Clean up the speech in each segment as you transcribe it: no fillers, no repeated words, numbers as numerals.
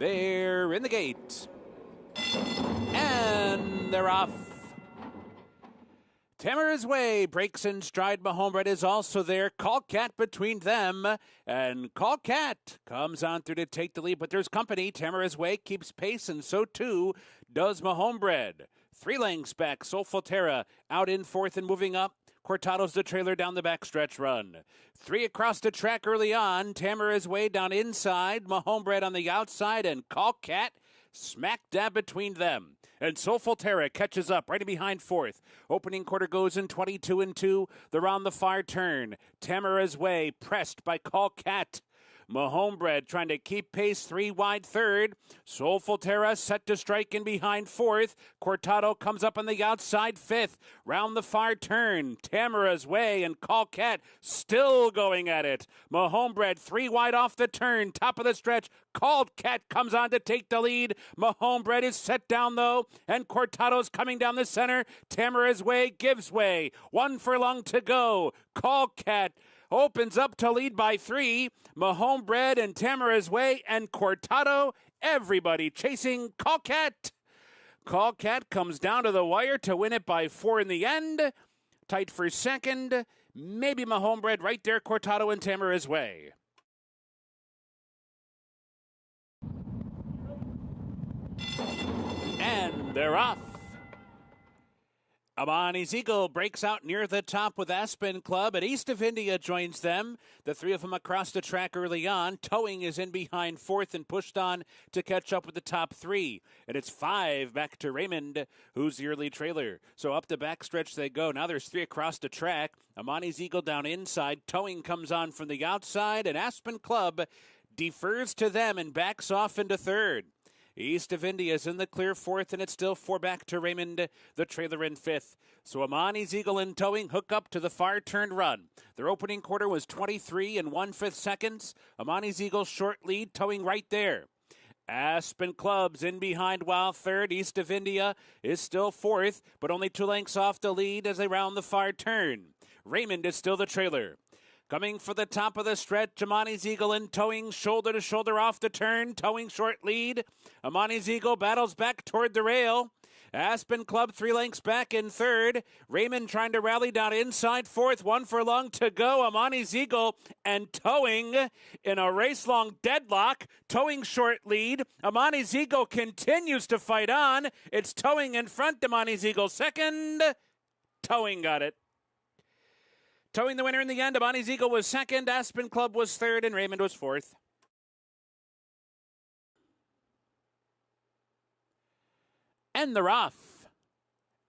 They're in the gate. And they're off. Tamara's Way breaks in stride. Mahomebred is also there. Call Cat between them. And Call Cat comes on through to take the lead. But there's company. Tamara's Way keeps pace, and so too does Mahomebred. 3 lengths back. Soulful Terra out in fourth and moving up. Cortado's the trailer down the backstretch run. 3 across the track early on. Tamara's Way down inside. Mahomebred on the outside, and Call Cat smack dab between them. And Soulful Terra catches up right behind fourth. Opening quarter goes in 22 and 2. They're on the far turn. Tamara's Way pressed by Call Cat. Mahomebred trying to keep pace, 3 wide third. Soulful Terra set to strike in behind fourth. Cortado comes up on the outside fifth. Round the far turn, Tamara's Way and Call Cat still going at it. Mahomebred 3 wide off the turn, top of the stretch. Call Cat comes on to take the lead. Mahomebred is set down though, and Cortado's coming down the center. Tamara's Way gives way. 1 furlong to go. Call Cat opens up to lead by 3. Mahomebred and Tamara's Way and Cortado, everybody chasing Call Cat. Call Cat comes down to the wire to win it by 4 in the end. Tight for second. Maybe Mahomebred right there, Cortado and Tamara's Way. And they're off. Amani's Eagle breaks out near the top with Aspen Club, and East of India joins them. The 3 of them across the track early on. Towing is in behind fourth and pushed on to catch up with the top 3. And it's 5 back to Raymond, who's the early trailer. So up the backstretch they go. Now there's 3 across the track. Amani's Eagle down inside. Towing comes on from the outside, and Aspen Club defers to them and backs off into third. East of India is in the clear fourth, and it's still 4 back to Raymond, the trailer in fifth. So Amani's Eagle and Towing hook up to the far turned run. Their opening quarter was 23 and 1/5 seconds. Amani's Eagle short lead, Towing right there. Aspen Club's in behind while third. East of India is still fourth, but only 2 lengths off the lead as they round the far turn. Raymond is still the trailer. Coming for the top of the stretch, Amani's Eagle and Towing shoulder to shoulder off the turn. Towing short lead. Amani's Eagle battles back toward the rail. Aspen Club 3 lengths back in third. Raymond trying to rally down inside fourth. 1 furlong to go. Amani's Eagle and Towing in a race-long deadlock. Towing short lead. Amani's Eagle continues to fight on. It's Towing in front. Amani's Eagle second. Towing got it. Towing the winner in the end. Amani's Eagle was second. Aspen Club was third, and Raymond was fourth. And they're off.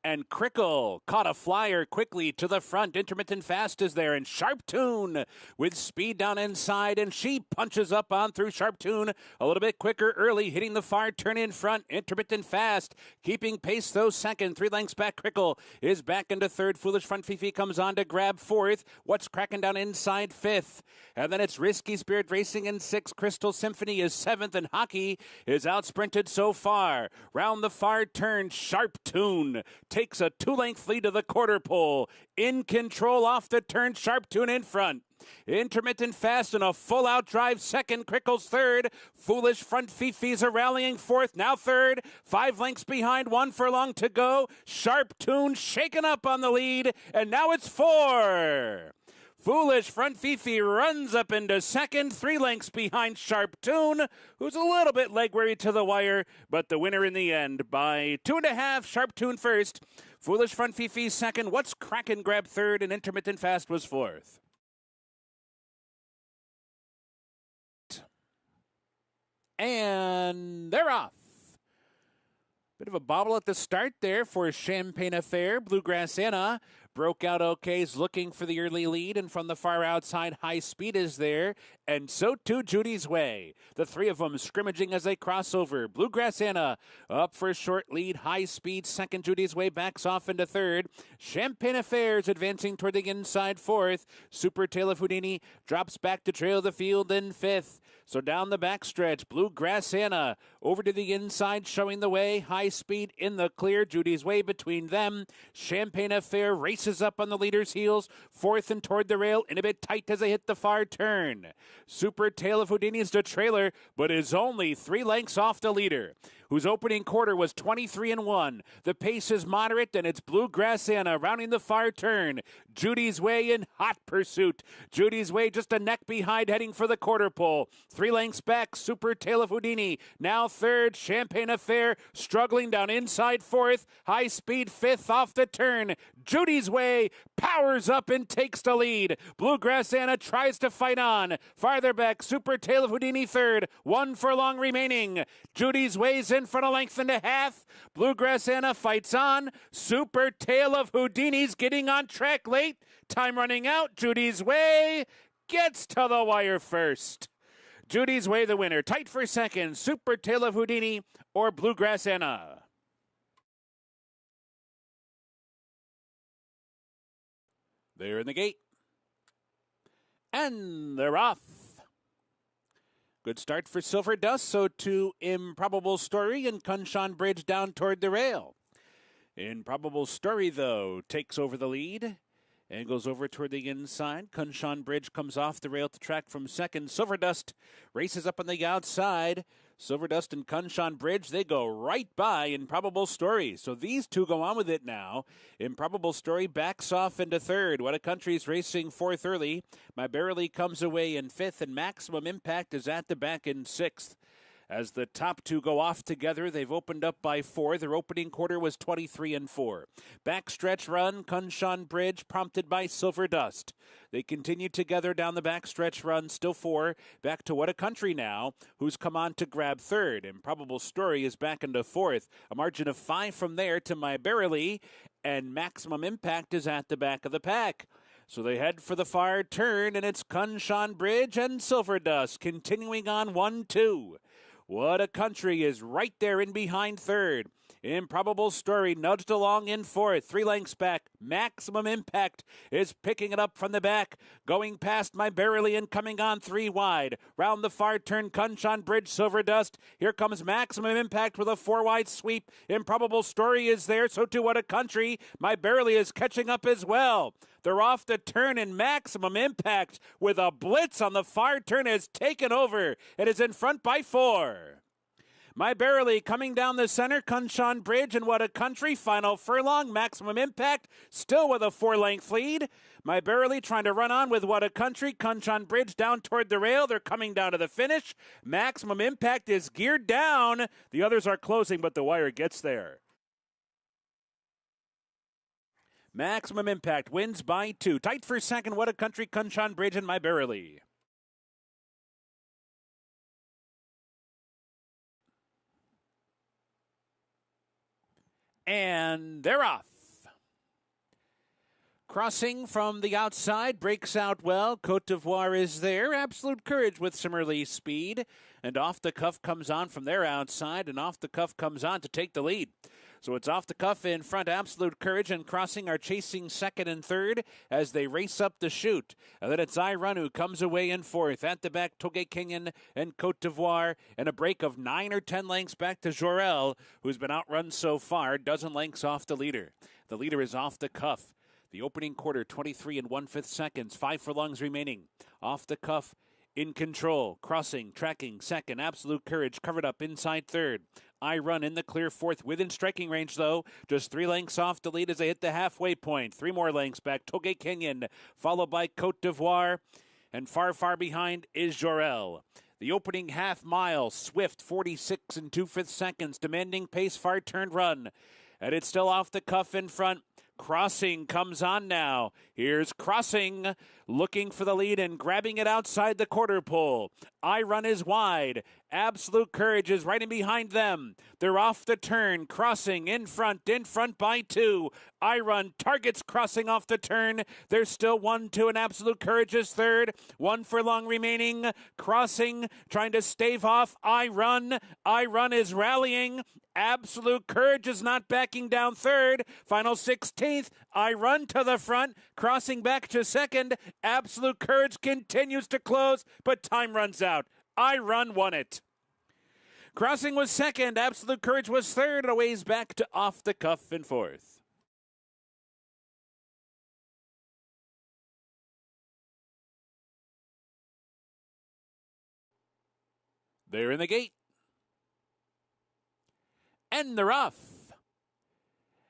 And Crickle caught a flyer quickly to the front. Intermittent Fast is there, and Sharp Tune with speed down inside, and she punches up on through Sharp Tune a little bit quicker early, hitting the far turn in front. Intermittent Fast keeping pace though second. 3 lengths back. Crickle is back into third. Foolish Front Fifi comes on to grab fourth. What's cracking down inside fifth? And then it's Risky Spirit Racing in sixth. Crystal Symphony is seventh, and Hockey is out sprinted so far. Round the far turn, Sharp Tune takes a 2-length lead to the quarter pole. In control off the turn, Sharp Tune in front. Intermittent Fast and a full-out drive second. Crickle's third. Foolish Front Fifi's a rallying fourth. Now third. 5 lengths behind. 1 furlong to go. Sharp Tune shaken up on the lead. And now it's 4. Foolish Front Fifi runs up into second, 3 lengths behind Sharp Tune, who's a little bit leg weary to the wire, but the winner in the end by 2.5. Sharp Tune first, Foolish Front Fifi second. What's Kraken grabbed third, and Intermittent Fast was fourth. And they're off. Bit of a bobble at the start there for Champagne Affair. Bluegrass Anna broke out okay, is looking for the early lead, and from the far outside, High Speed is there, and so too Judy's Way. The 3 of them scrimmaging as they cross over. Bluegrass Anna up for a short lead. High Speed second. Judy's Way backs off into third. Champagne Affairs advancing toward the inside fourth. Super Tail of Houdini drops back to trail the field in fifth. So down the backstretch, Bluegrass Anna over to the inside, showing the way. High Speed in the clear. Judy's Way between them. Champagne Affair racing races up on the leader's heels. Fourth and toward the rail, and a bit tight as they hit the far turn. Super Tale of Houdini is the trailer, but is only 3 lengths off the leader, whose opening quarter was 23-1. The pace is moderate, and it's Bluegrass Anna rounding the far turn. Judy's Way in hot pursuit. Judy's Way just a neck behind, heading for the quarter pole. 3 lengths back, Super Tale of Houdini. Now third, Champagne Affair struggling down inside fourth. High speed fifth off the turn. Judy's Way powers up and takes the lead. Bluegrass Anna tries to fight on. Farther back, Super Tale of Houdini third. 1 furlong remaining. Judy's Way's in front, a length and a half. Bluegrass Anna fights on. Super Tale of Houdini's getting on track late. Time running out. Judy's Way gets to the wire first. Judy's Way the winner. Tight for second. Super Tale of Houdini or Bluegrass Anna. They're in the gate. And they're off. Good start for Silver Dust, so to Improbable Story and Kunshan Bridge down toward the rail. Improbable Story, though, takes over the lead and goes over toward the inside. Kunshan Bridge comes off the rail to track from second. Silver Dust races up on the outside. Silver Dust and Kunshan Bridge, they go right by Improbable Story. So these two go on with it now. Improbable Story backs off into third. What a Country's racing fourth early. My Barely comes away in fifth, and Maximum Impact is at the back in sixth. As the top two go off together, they've opened up by 4. Their opening quarter was 23-4. Backstretch run, Kunshan Bridge, prompted by Silver Dust. They continue together down the backstretch run, still 4. Back to What a Country now, who's come on to grab third. Improbable Story is back into fourth. A margin of 5 from there to My Barely, and Maximum Impact is at the back of the pack. So they head for the far turn, and it's Kunshan Bridge and Silver Dust continuing on 1-2. What a Country is right there in behind third. Improbable Story nudged along in fourth. 3 lengths back. Maximum Impact is picking it up from the back. Going past My Barely and coming on 3 wide. Round the far turn, Kunshan Bridge, Silver Dust. Here comes Maximum Impact with a 4 wide sweep. Improbable Story is there, so too What a Country. My Barely is catching up as well. They're off the turn, and Maximum Impact with a blitz on the far turn has taken over. It is in front by 4. My Barely coming down the center, Kunshan Bridge, and What a Country. Final furlong, Maximum Impact still with a 4-length lead. My Barely trying to run on with What a Country. Kunshan Bridge down toward the rail. They're coming down to the finish. Maximum Impact is geared down. The others are closing, but the wire gets there. Maximum Impact wins by 2. Tight for second, What a Country, Kunshan Bridge, and My Barely. And they're off. Crossing from the outside, breaks out well. Cote d'Ivoire is there. Absolute Courage with some early speed. And Off the Cuff comes on from their outside, and Off the Cuff comes on to take the lead. So it's Off the Cuff in front, Absolute Courage, and Crossing are chasing second and third as they race up the chute. And then it's I Run who comes away in fourth. At the back, Toge Kenyan and Cote d'Ivoire, and a break of 9 or 10 lengths back to Jorel, who's been outrun so far, dozen lengths off the leader. The leader is Off the Cuff. The opening quarter, 23 1/5 seconds, 5 furlongs remaining. Off the Cuff in control. Crossing, tracking second. Absolute Courage covered up inside third. I Run in the clear fourth, within striking range, though. Just 3 lengths off the lead as they hit the halfway point. 3 more lengths back. Toge Kenyan, followed by Cote d'Ivoire. And far, far behind is Jorel. The opening half mile, swift, 46 2/5 seconds. Demanding pace, far turned run. And it's still Off the Cuff in front. Crossing comes on now. Here's Crossing looking for the lead and grabbing it outside the quarter pole. I Run is wide. Absolute Courage is right in behind them. They're off the turn. Crossing in front by 2. I Run targets Crossing off the turn. There's still 1-2 and Absolute Courage is third. 1 furlong remaining. Crossing trying to stave off I Run. I Run is rallying. Absolute Courage is not backing down third. Final 16th. I Run to the front. Crossing back to second. Absolute Courage continues to close, but time runs out. I Run won it. Crossing was second. Absolute Courage was third. And a ways back to Off the Cuff in fourth. They're in the gate. And they're off.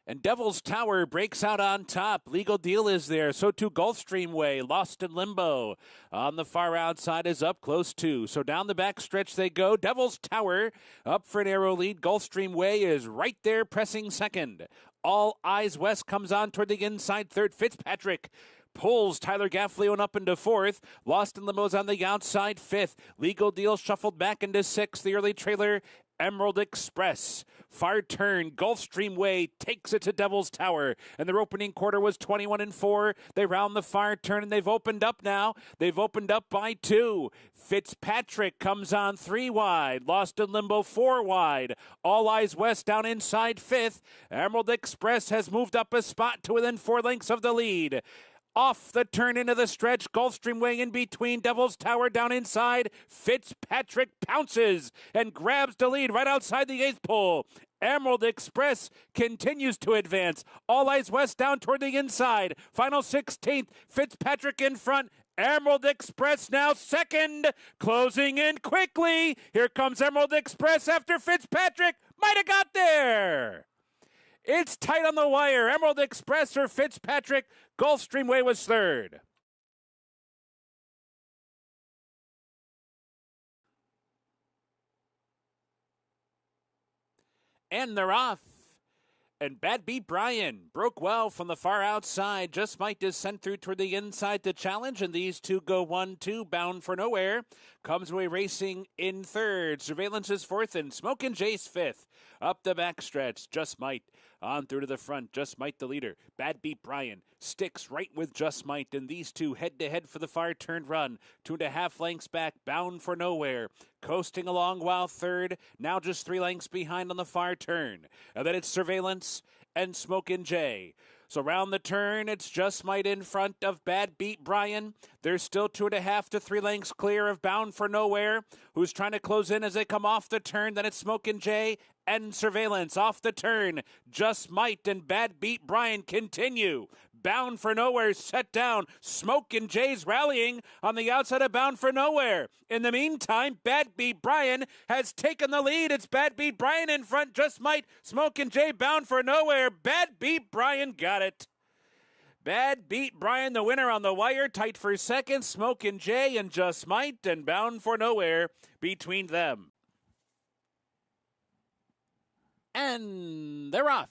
And Devil's Tower breaks out on top. Legal Deal is there. So too Gulfstream Way. Lost in Limbo. On the far outside is Up Close too. So down the back stretch they go. Devil's Tower up for an arrow lead. Gulfstream Way is right there pressing second. All Eyes West comes on toward the inside third. Fitzpatrick pulls Tyler Gaffleon up into fourth. Lost in Limbo's on the outside fifth. Legal Deal shuffled back into sixth. The early trailer, Emerald Express. Far turn, Gulfstream Way takes it to Devil's Tower. And their opening quarter was 21-4. They round the far turn, and they've opened up now. They've opened up by 2. Fitzpatrick comes on 3 wide. Lost in Limbo 4 wide. All Eyes West down inside 5th. Emerald Express has moved up a spot to within 4 lengths of the lead. Off the turn into the stretch, Gulfstream Way in between, Devil's Tower down inside. Fitzpatrick pounces and grabs the lead right outside the 8th pole. Emerald Express continues to advance. All Eyes West down toward the inside. Final 16th, Fitzpatrick in front. Emerald Express now second, closing in quickly. Here comes Emerald Express after Fitzpatrick. Might have got there. It's tight on the wire. Emerald Express or Fitzpatrick. Gulfstream Way was third. And they're off. And Bad Beat Brian broke well from the far outside. Just might descend through toward the inside to challenge. And these two go 1-2, bound for nowhere. Comes away racing in third. Surveillance is fourth and Smokin' Jay's fifth. Up the backstretch, Just Might on through to the front. Just Might the leader. Bad Beat Brian sticks right with Just Might. And these two head to head for the far turn run. 2.5 lengths back, bound for nowhere. Coasting along while third. Now just 3 lengths behind on the far turn. And then it's Surveillance and Smokin' Jay. So round the turn, it's Just Might in front of Bad Beat Brian. They're still 2.5 to 3 lengths clear of Bound for Nowhere, who's trying to close in as they come off the turn. Then it's Smokin' Jay and Surveillance off the turn. Just Might and Bad Beat Brian continue. Bound for Nowhere set down. Smokin' Jay's rallying on the outside of Bound for Nowhere. In the meantime, Bad Beat Brian has taken the lead. It's Bad Beat Brian in front. Just Might, Smokin' Jay, Bound for Nowhere. Bad Beat Brian got it. Bad Beat Brian, the winner on the wire. Tight for second. Smokin' Jay and Just Might and Bound for Nowhere between them. And they're off.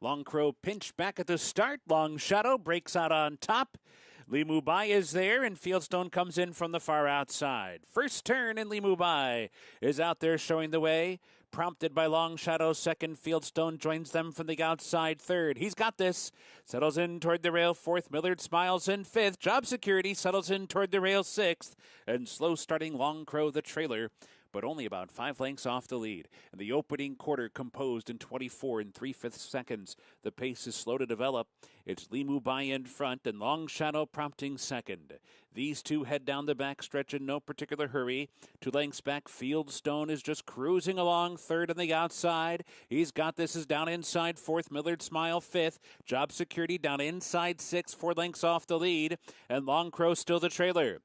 Long Crow pinch back at the start. Long Shadow breaks out on top. Limu Bai is there, and Fieldstone comes in from the far outside. First turn, and Limu Bai is out there showing the way. Prompted by Long Shadow, second. Fieldstone joins them from the outside third. He's got this. Settles in toward the rail fourth. Millard Smiles in fifth. Job Security settles in toward the rail sixth. And slow starting Long Crow, the trailer, but only about 5 lengths off the lead. And the opening quarter composed in 24 3/5 seconds. The pace is slow to develop. It's Limu Bai in front and Long Shadow prompting second. These two head down the backstretch in no particular hurry. 2 lengths back, Fieldstone is just cruising along third on the outside. He's got this is down inside fourth. Millard Smile fifth. Job Security down inside sixth, 4 lengths off the lead. And Long Crow still the trailer.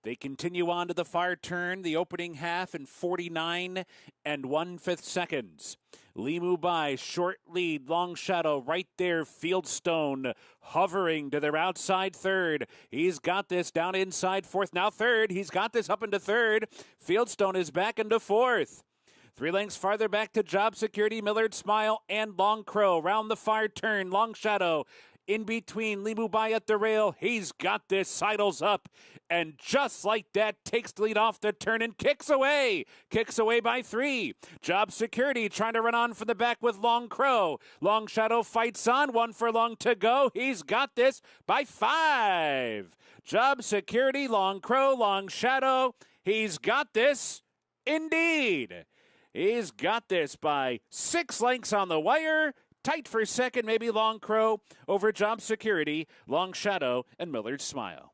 They continue on to the far turn, the opening half in 49 1/5 seconds. Limu Bai, short lead, Long Shadow right there. Fieldstone hovering to their outside third. He's got this down inside fourth, now third. He's got this up into third. Fieldstone is back into fourth. 3 lengths farther back to Job Security, Millard Smile, and Long Crow. Round the far turn, Long Shadow in between. Limu Bai at the rail. He's got this, sidles up, and just like that, takes the lead off the turn and kicks away. Kicks away by 3. Job Security trying to run on from the back with Long Crow. Long Shadow fights on. 1 furlong to go. He's got this by 5. Job Security, Long Crow, Long Shadow. He's got this indeed. He's got this by 6 lengths on the wire. Tight for second, maybe Long Crow over Job Security, Long Shadow, and Millard Smile.